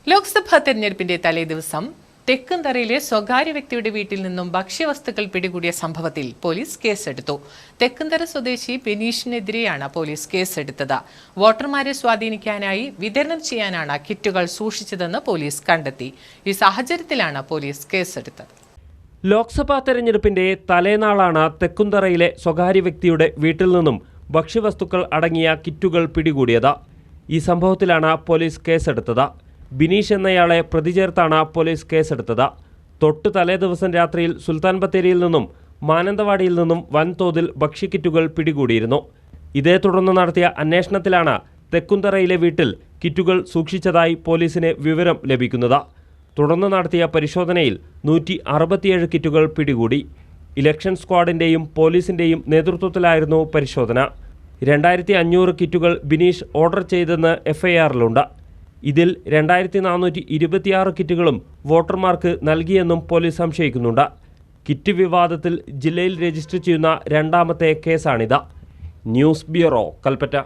ലോക്സഭാ തെരഞ്ഞെടുപ്പിന്റെ തലേദിവസം തെക്കുംതറയിലെ സ്വകാര്യ വ്യക്തിയുടെ വീട്ടിൽ നിന്നും ഭക്ഷ്യവസ്തുക്കൾ പിടികൂടിയ സംഭവത്തിൽ പോലീസ് കേസെടുത്തു. തെക്കുംതറ സ്വദേശി ബിനീഷിനെതിരെയാണ് പോലീസ് കേസെടുത്തത്. വോട്ടർമാരെ സ്വാധീനിക്കാനായി വിതരണം ചെയ്യാനാണ് കിറ്റുകൾ സൂക്ഷിച്ചതെന്ന് പോലീസ് കണ്ടെത്തി. ഈ സാഹചര്യത്തിലാണ് പോലീസ് കേസെടുത്തത്. ലോക്സഭാ തെരഞ്ഞെടുപ്പിന്റെ തലേനാളാണ് തെക്കുംതറയിലെ സ്വകാര്യ വ്യക്തിയുടെ വീട്ടിൽ നിന്നും ഭക്ഷ്യവസ്തുക്കൾ അടങ്ങിയ കിറ്റുകൾ പിടികൂടിയത്. ഈ സംഭവത്തിലാണ് പോലീസ് കേസെടുത്തത്. ബിനീഷ് എന്നയാളെ പ്രതി ചേർത്താണ് പോലീസ് കേസെടുത്തത്. തൊട്ട് തലേ ദിവസം രാത്രിയിൽ സുൽത്താൻ ബത്തേരിയിൽ നിന്നും മാനന്തവാടിയിൽ നിന്നും വൻതോതിൽ ഭക്ഷ്യക്കിറ്റുകൾ പിടികൂടിയിരുന്നു. ഇതേ തുടർന്ന് നടത്തിയ അന്വേഷണത്തിലാണ് തെക്കുംതറയിലെ വീട്ടിൽ കിറ്റുകൾ സൂക്ഷിച്ചതായി പോലീസിന് വിവരം ലഭിക്കുന്നത്. തുടർന്ന് നടത്തിയ പരിശോധനയിൽ 167 കിറ്റുകൾ പിടികൂടി. ഇലക്ഷൻ സ്ക്വാഡിൻ്റെയും പോലീസിൻ്റെയും നേതൃത്വത്തിലായിരുന്നു പരിശോധന. 2500 കിറ്റുകൾ ബിനീഷ് ഓർഡർ ചെയ്തെന്ന് എഫ്ഐആറിലുണ്ട്. ഇതിൽ 2426 കിറ്റുകളും വോട്ടർമാർക്ക് നൽകിയെന്നും പോലീസ് സംശയിക്കുന്നുണ്ട്. കിറ്റ് വിവാദത്തിൽ ജില്ലയിൽ രജിസ്റ്റർ ചെയ്യുന്ന രണ്ടാമത്തെ കേസാണിത്. News bureau, Kalpetta.